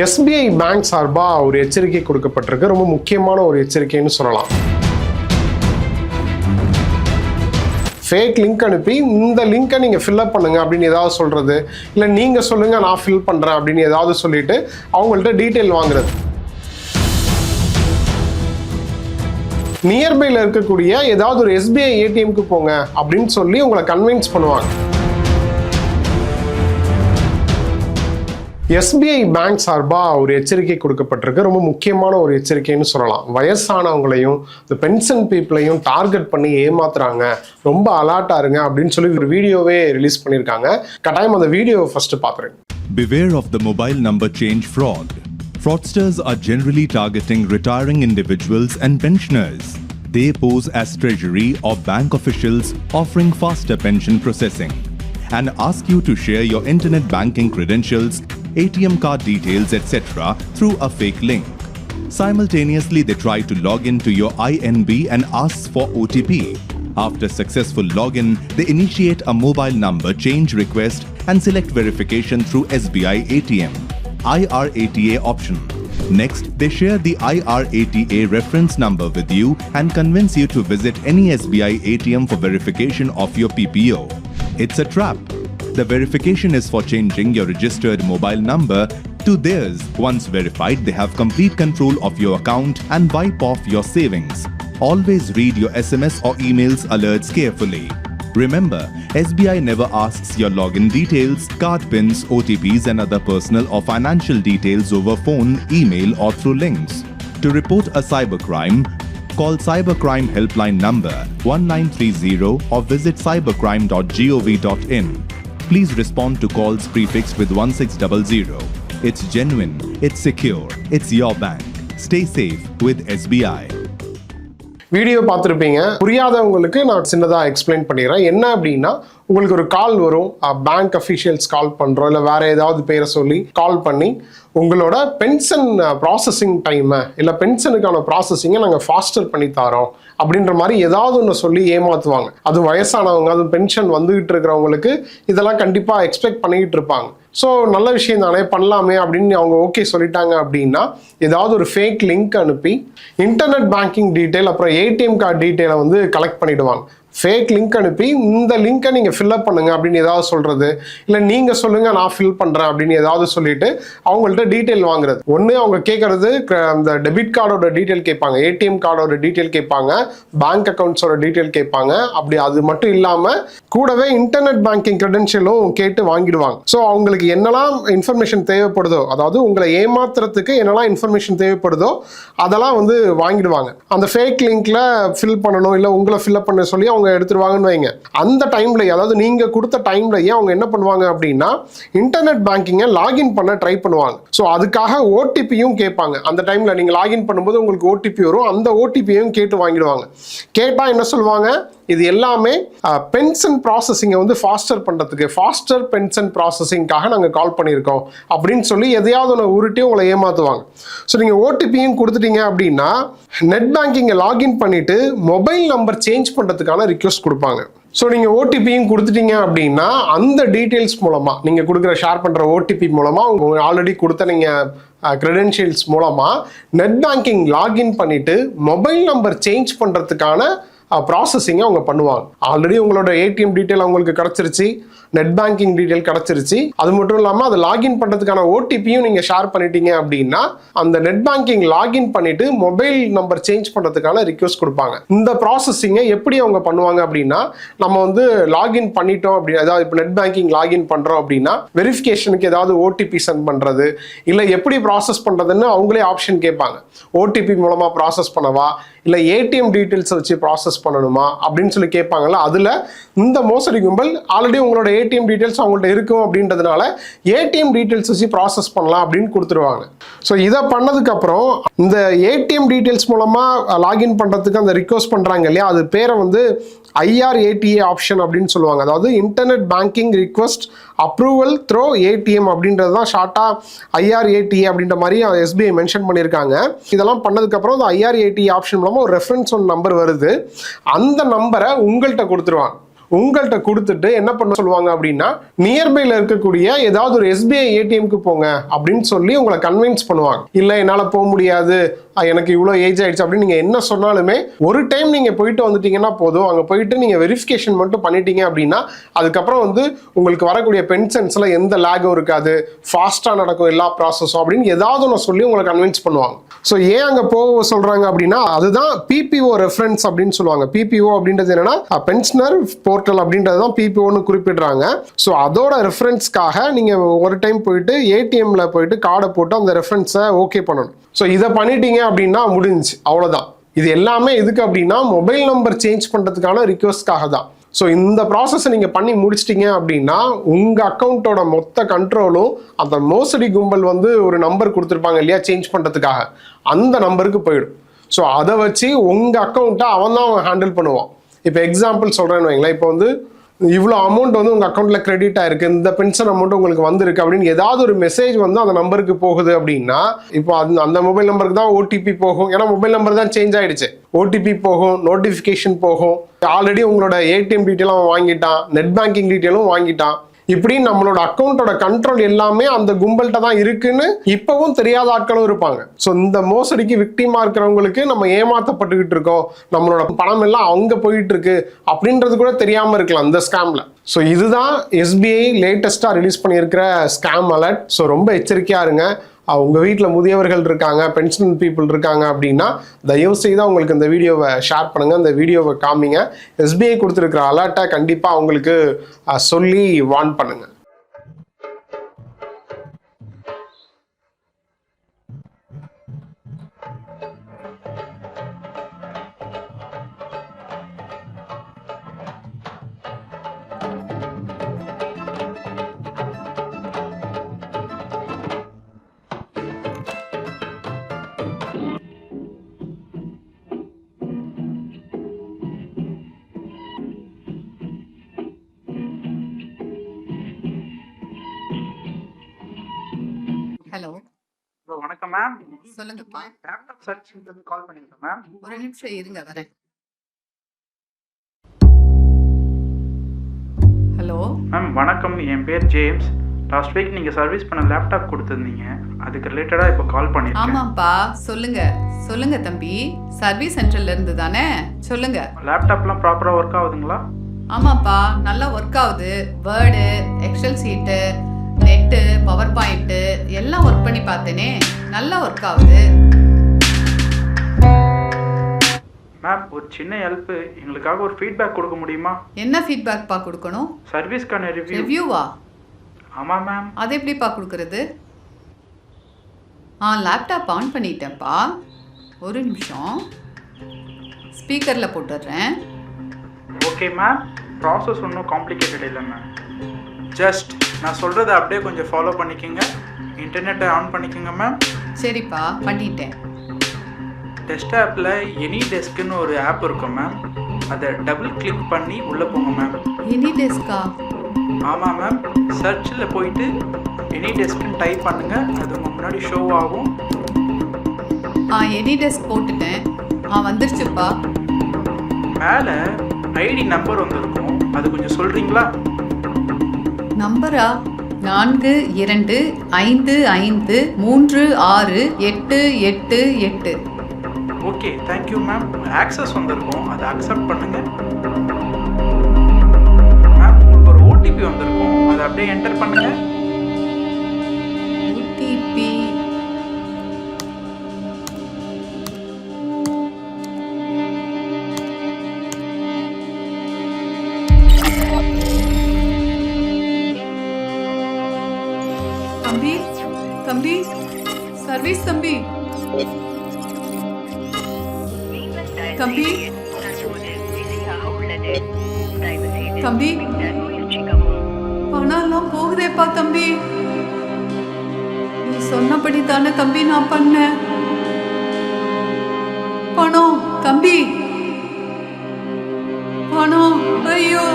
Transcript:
SBI bank சார்பா ஒரு எச்சரிக்கை கொடுக்கப்பட்டிருக்கு. ரொம்ப முக்கியமான ஒரு எச்சரிக்கைன்னு சொல்லலாம். ஃபேக் லிங்க் அனுப்பி இந்த லிங்கை நீங்கள் ஃபில்அப் பண்ணுங்க அப்படின்னு ஏதாவது சொல்கிறது, இல்லை நீங்கள் சொல்லுங்கள் நான் ஃபில் பண்ணுறேன் அப்படின்னு ஏதாவது சொல்லிட்டு அவங்கள்ட்ட டீட்டெயில் வாங்குறது. நியர்பையில் இருக்கக்கூடிய ஏதாவது ஒரு SBI ATMக்கு போங்க அப்படின்னு சொல்லி உங்களை கன்வின்ஸ் பண்ணுவாங்க. SBI பேங்க் சார்பா ஒரு எச்சரிக்கை கொடுக்கப்பட்டிருக்கு. ரொம்ப முக்கியமான ஒரு எச்சரிக்கைன்னு சொல்லலாம். வயசானவங்களையும் இந்த பென்ஷன் பீப்புளையும் டார்கெட் பண்ணி ஏமாத்துறாங்க, ரொம்ப அலர்ட்டா இருங்க அப்படின்னு சொல்லி ஒரு வீடியோவே ரிலீஸ் பண்ணியிருக்காங்க. கட்டாயம் அந்த வீடியோ ஃபர்ஸ்ட் பாத்துருங்க. Beware of the mobile number change fraud. Fraudsters are generally targeting retiring individuals and pensioners. They pose as treasury or bank officials offering faster pension processing and ask you to share your internet banking credentials, ATM card details, etc. through a fake link. Simultaneously, they try to log into your INB and ask for OTP. After successful login, they initiate a mobile number change request and select verification through SBI ATM, IRATA option. Next, they share the IRATA reference number with you and convince you to visit any SBI ATM for verification of your PPO. It's a trap. The verification is for changing your registered mobile number to theirs. Once verified, they have complete control of your account and wipe off your savings. Always read your SMS or emails alerts carefully. Remember, SBI never asks your login details, card pins, OTPs and other personal or financial details over phone, email or through links. To report a cybercrime, call Cybercrime Helpline number 1930 or visit cybercrime.gov.in. Please respond to calls prefixed with 1600. It's genuine, it's secure, it's your bank. Stay safe with SBI. Video பார்த்துருப்பீங்க. புரியாதவங்களுக்கு நான் சின்னதாக explain பண்ணிடுறேன். என்ன அப்படின்னா, உங்களுக்கு ஒரு கால் வரும், bank officials கால் பண்ணுறோம், இல்லை வேற ஏதாவது பேரை சொல்லி கால் பண்ணி உங்களோட பென்ஷன் ப்ராசஸிங் டைமை இல்லை பென்ஷனுக்கான ப்ராசஸிங்கை நாங்கள் ஃபாஸ்டர் பண்ணி தரோம் அப்படின்ற மாதிரி ஏதாவது ஒன்று சொல்லி ஏமாற்றுவாங்க. அது வயசானவங்க, அது பென்ஷன் வந்துகிட்டு இருக்கிறவங்களுக்கு இதெல்லாம் கண்டிப்பாக எக்ஸ்பெக்ட் பண்ணிக்கிட்டு இருப்பாங்க. ஸோ நல்ல விஷயம் தானே, பண்ணலாமே அப்படின்னு அவங்க ஓகே சொல்லிட்டாங்க அப்படின்னா ஏதாவது ஒரு ஃபேக் லிங்க் அனுப்பி இன்டர்நெட் பேங்கிங் டீட்டெயில் அப்புறம் ATM கார்டு டீட்டெயிலை வந்து கலெக்ட் பண்ணிடுவாங்க. ஃபேக் லிங்க் அனுப்பி இந்த லிங்கை நீங்கள் ஃபில்அப் பண்ணுங்க அப்படின்னு ஏதாவது சொல்கிறது, இல்லை நீங்கள் சொல்லுங்கள் நான் ஃபில் பண்ணுறேன் அப்படின்னு ஏதாவது சொல்லிட்டு அவங்கள்ட்ட டீட்டெயில் வாங்குறது. ஒன்று அவங்க கேட்குறது அந்த டெபிட் கார்டோட டீட்டெயில் கேட்பாங்க, ATM கார்டோட டீட்டெயில் கேட்பாங்க, பேங்க் அக்கௌண்ட்ஸோட டீட்டெயில் கேட்பாங்க. அப்படி அது மட்டும் இல்லாமல் கூடவே இன்டர்நெட் பேங்கிங் கிரெடென்ஷியலும் கேட்டு வாங்கிடுவாங்க. ஸோ அவங்களுக்கு என்னெல்லாம் இன்ஃபர்மேஷன் தேவைப்படுதோ, அதாவது உங்களை ஏமாத்துறதுக்கு என்னெல்லாம் இன்ஃபர்மேஷன் தேவைப்படுதோ அதெல்லாம் வந்து வாங்கிடுவாங்க. அந்த ஃபேக் லிங்க்ல ஃபில் பண்ணணும், இல்லை உங்களை ஃபில்அப் பண்ண சொல்லி அவங்க எடுத்துருவாங்கன்னு வைங்க. அந்த டைம்ல, அதாவது நீங்க கொடுத்த டைம்லயே அவங்க என்ன பண்ணுவாங்க அப்படின்னா இன்டர்நெட் பேங்கிங்கை லாகின் பண்ண ட்ரை பண்ணுவாங்க. ஸோ அதுக்காக OTPயும் கேட்பாங்க. அந்த டைம்ல நீங்க லாகின் பண்ணும்போது உங்களுக்கு OTP வரும், அந்த OTPயும் கேட்டு வாங்கிடுவாங்க. கேட்டா என்ன சொல்லுவாங்க, இது எல்லாமே பென்ஷன் ப்ராசஸிங்கை வந்து ஃபாஸ்டர் பண்ணுறதுக்கு, ஃபாஸ்டர் பென்ஷன் ப்ராசஸிங்காக நாங்கள் கால் பண்ணியிருக்கோம் அப்படின்னு சொல்லி எதையாவது ஒன்று உருட்டி உங்களை ஏமாற்றுவாங்க. ஸோ நீங்கள் OTPயும் கொடுத்துட்டீங்க அப்படின்னா நெட் பேங்கிங்கை லாகின் பண்ணிட்டு மொபைல் நம்பர் சேஞ்ச் பண்ணுறதுக்கான ரிக்வெஸ்ட் கொடுப்பாங்க. ஸோ நீங்கள் OTPயும் கொடுத்துட்டீங்க அப்படின்னா அந்த டீட்டெயில்ஸ் மூலமாக நீங்கள் கொடுக்குற ஷேர் பண்ணுற OTP மூலமாக உங்க ஆல்ரெடி கொடுத்த நீங்கள் கிரெடென்ஷியல்ஸ் மூலமாக நெட் பேங்கிங் லாகின் பண்ணிட்டு மொபைல் நம்பர் சேஞ்ச் பண்ணுறதுக்கான ப்ராசஸிங்கை அவங்க பண்ணுவாங்க. ஆல்ரெடி உங்களோட ATM டீட்டெயில் அவங்களுக்கு கிடச்சிருச்சு, நெட் பேங்கிங் டீட்டெயில் கிடச்சிருச்சு. அது மட்டும் இல்லாமல் அதை லாகின் பண்ணுறதுக்கான OTPயும் நீங்கள் ஷேர் பண்ணிட்டீங்க அப்படின்னா அந்த நெட் பேங்கிங் லாகின் பண்ணிட்டு மொபைல் நம்பர் சேஞ்ச் பண்ணுறதுக்கான ரிக்வெஸ்ட் கொடுப்பாங்க. இந்த ப்ராசஸிங்கை எப்படி அவங்க பண்ணுவாங்க அப்படின்னா, நம்ம வந்து லாகின் பண்ணிட்டோம் அப்படின்னா, அதாவது இப்போ நெட் பேங்கிங் லாகின் பண்ணுறோம் அப்படின்னா வெரிஃபிகேஷனுக்கு ஏதாவது OTP சென்ட் பண்ணுறது, இல்லை எப்படி ப்ராசஸ் பண்ணுறதுன்னு அவங்களே ஆப்ஷன் கேட்பாங்க. OTP மூலமாக ப்ராசஸ் பண்ணவா, இல்லை ATM டீட்டெயில்ஸை வச்சு ப்ராசஸ் பண்ணணுமா அப்படின்னு சொல்லி கேட்பாங்கல்ல. அதில் இந்த மோசடி கும்பல் ஆல்ரெடி உங்களோட ATM டீட்டெயில்ஸ் அவங்கள்ட்ட இருக்கும் அப்படின்றதுனால ATM டீட்டெயில்ஸ் வச்சு ப்ராசஸ் பண்ணலாம் அப்படின்னு கொடுத்துருவாங்க. ஸோ இதை பண்ணதுக்கப்புறம் இந்த ATM டீட்டெயில்ஸ் மூலமாக லாகின் பண்ணுறதுக்கு அந்த ரிக்வெஸ்ட் பண்ணுறாங்க இல்லையா, அது பேரை வந்து IRATA ஆப்ஷன் அப்படின்னு சொல்லுவாங்க. அதாவது internet banking request approval throw ATM அப்படின்றது தான் ஷார்ட்டாக IRATA அப்படின்ற மாதிரி SBI மென்ஷன் பண்ணியிருக்காங்க. இதெல்லாம் பண்ணதுக்கப்புறம் இந்த IRATA ஆப்ஷன் மூலமாக ஒரு ரெஃபரன்ஸ் ஒன் நம்பர் வருது. அந்த நம்பரை உங்கள்கிட்ட கொடுத்துருவாங்க. உங்கள்கிட்ட கொடுத்துட்டு என்ன பண்ண சொல்லுவாங்க அப்படின்னா நியர்பைல இருக்கக்கூடிய ஏதாவது ஒரு SBI ATMக்கு போங்க அப்படின்னு சொல்லி உங்களை கன்வின்ஸ் பண்ணுவாங்க. இல்லை என்னால் போக முடியாது, எனக்கு இவ்வளோ ஏஜ் ஆயிடுச்சு அப்படின்னு நீங்கள் என்ன சொன்னாலுமே ஒரு டைம் நீங்கள் போயிட்டு வந்துட்டீங்கன்னா போதும். அங்கே போயிட்டு நீங்கள் வெரிஃபிகேஷன் மட்டும் பண்ணிட்டீங்க அப்படின்னா அதுக்கப்புறம் வந்து உங்களுக்கு வரக்கூடிய பென்ஷன்ஸில் எந்த லேகும் இருக்காது, ஃபாஸ்ட்டாக நடக்கும் எல்லா ப்ராசஸும் அப்படின்னு ஏதாவது ஒன்று சொல்லி உங்களை கன்வின்ஸ் பண்ணுவாங்க. ஸோ ஏன் அங்கே போக சொல்கிறாங்க அப்படின்னா அதுதான் PPO ரெஃபரன்ஸ் அப்படின்னு சொல்லுவாங்க. PPO அப்படின்றது என்னன்னா பென்ஷனர் போர்ட்டல் அப்படின்றது தான் PPOன்னு குறிப்பிடுறாங்க. ஸோ அதோட ரெஃபரன்ஸ்க்காக நீங்கள் ஒரு டைம் போயிட்டு ATMல போயிட்டு கார்டை போட்டு அந்த ரெஃபரன்ஸை ஓகே பண்ணணும். ஸோ இதை பண்ணிட்டீங்க அப்படின்னா முடிஞ்சுச்சு, அவ்வளோதான். இது எல்லாமே எதுக்கு அப்படின்னா மொபைல் நம்பர் சேஞ்ச் பண்ணுறதுக்கான ரிக்வஸ்ட்காக தான். ஸோ இந்த ப்ராசஸை நீங்கள் பண்ணி முடிச்சிட்டிங்க அப்படின்னா உங்கள் அக்கௌண்ட்டோட மொத்த கண்ட்ரோலும் அந்த மோசடி கும்பல் வந்து ஒரு நம்பர் கொடுத்துருப்பாங்க இல்லையா சேஞ்ச் பண்ணுறதுக்காக, அந்த நம்பருக்கு போயிடும். ஸோ அதை வச்சு உங்கள் அக்கௌண்ட்டை அவன் ஹேண்டில் பண்ணுவான். இப்போ எக்ஸாம்பிள் சொல்கிறேன்னு வைங்களேன், இப்போ வந்து இவ்வளோ அமௌண்ட் வந்து உங்கள் அக்கௌண்ட்டில் கிரெடிட் ஆயிருக்கு, இந்த பென்ஷன் அமௌண்ட் உங்களுக்கு வந்திருக்கு அப்படின்னு ஏதாவது ஒரு மெசேஜ் வந்து அந்த நம்பருக்கு போகுது அப்படின்னா இப்போ அந்த மொபைல் நம்பருக்கு தான் OTP போகும். ஏன்னா மொபைல் நம்பர் தான் சேஞ்ச் ஆயிடுச்சு. OTP போகும், நோட்டிஃபிகேஷன் போகும், ஆல்ரெடி உங்களோட ATM டீட்டெயிலும் வாங்கிட்டான், நெட் பேங்கிங் டீட்டெயிலும் வாங்கிட்டான். இப்படி நம்மளோட அக்கௌண்ட்டோட கண்ட்ரோல் எல்லாமே அந்த கும்பல்கிட்ட தான் இருக்குன்னு இப்பவும் தெரியாத ஆட்களும் இருப்பாங்க. ஸோ இந்த மோசடிக்கு விக்டிமா இருக்கிறவங்களுக்கு நம்ம ஏமாத்தப்பட்டுக்கிட்டு இருக்கோம், நம்மளோட பணம் எல்லாம் அங்கே போயிட்டு இருக்கு அப்படின்றது கூட தெரியாம இருக்கலாம் இந்த ஸ்கேம்ல. ஸோ இதுதான் SBI லேட்டஸ்டா ரிலீஸ் பண்ணியிருக்கிற ஸ்கேம் அலர்ட். ஸோ ரொம்ப எச்சரிக்கையா இருங்க. உங்கள் வீட்டில் முதியவர்கள் இருக்காங்க, பென்ஷன் பீப்புள் இருக்காங்க அப்படின்னா தயவு செய்து உங்களுக்கு இந்த வீடியோவை ஷேர் பண்ணுங்கள், இந்த வீடியோவை காமிங்க. SBI கொடுத்துருக்கிற அலர்ட்டை கண்டிப்பாக அவங்களுக்கு சொல்லி வார்ன் பண்ணுங்கள். ஹலோ, வணக்கம் மேம். சொல்லுங்கப்பா. லேப்டாப் சர்வீஸ்ல இருந்து கால் பண்ணிருக்கேன் மேம். ஒரு நிமிஷம் இருங்க, வரேன். ஹலோ மேம் வணக்கம், என் பேர் ஜேம்ஸ். லாஸ்ட் வீக் நீங்க சர்வீஸ் பண்ண லேப்டாப் கொடுத்துருந்தீங்க, அதுக்கு ரிலேட்டடா இப்போ கால் பண்ணிருக்கேன். ஆமாப்பா, சொல்லுங்க சொல்லுங்க தம்பி. சர்வீஸ் சென்டர்ல இருந்து தானே, சொல்லுங்க. லேப்டாப்லாம் ப்ராப்பரா ஒர்க் ஆகுதுங்களா? ஆமாப்பா, நல்லா ஒர்க் ஆகுது. வேர்டு, எக்ஸல் சீட்டு, நெட்டு, பவர் பாயிண்ட் எல்லாம் ஒர்க் பண்ணி பார்த்தேனே, நல்லா ஒர்க் ஆகுது. மேம் ஒரு சின்ன ஹெல்ப், எங்களுக்காக ஒரு ஃபீட்பேக் கொடுக்க முடியுமா? என்ன ஃபீட்பேக்ப்பா கொடுக்கணும்? சர்வீஸ்க்கான ரிவ்யூவா? ஆமாம் மேம். அது எப்படிப்பா கொடுக்கறது? லேப்டாப் ஆன் பண்ணிட்டேன்ப்பா, ஒரு நிமிஷம் ஸ்பீக்கரில் போட்டுடுறேன். ஓகே மேம், ப்ராசஸ் ஒன்றும் காம்ப்ளிகேட்டட் இல்லை மேம். ஜஸ்ட் நான் சொல்கிறத அப்படியே கொஞ்சம் ஃபாலோ பண்ணிக்கோங்க. இன்டர்நெட்டை ஆன் பண்ணிக்கோங்க மேம். சரிப்பா, பண்ணிட்டேன். டெஸ்க்டாப்பில் எனி டெஸ்க்குன்னு ஒரு ஆப் இருக்கும் மேம், அதை டபுள் கிளிக் பண்ணி உள்ளே போங்க மேம். எனி டெஸ்கா? ஆமாம் மேம். சர்ச்சில் போயிட்டு எனி டெஸ்க்குன்னு டைப் பண்ணுங்கள், அது உங்கள் முன்னாடி ஷோ ஆகும். எனி டெஸ்க் போட்டுட்டேன். வந்துருச்சுப்பா. மேலே ஐடி நம்பர் வந்துருக்கும், அது கொஞ்சம் சொல்கிறீங்களா? நம்பரா? 4255368888. Okay, thank you ma'am. ஆக்சஸ் வந்திருக்கும், அதை அக்செப்ட் பண்ணுங்கள். மேம் உங்களுக்கு ஒரு OTP வந்திருக்கும், அதை அப்படியே என்டர் பண்ணுங்கள். OTP தம்பி, தம்பி, சர்வீஸ் தம்பி, தம்பி, தம்பி, பணம் எல்லாம் போகுதேப்பா தம்பி. நீ சொன்னபடி தானே தம்பி நான் பண்ணேன். பணம் தம்பி, பணம், ஐயோ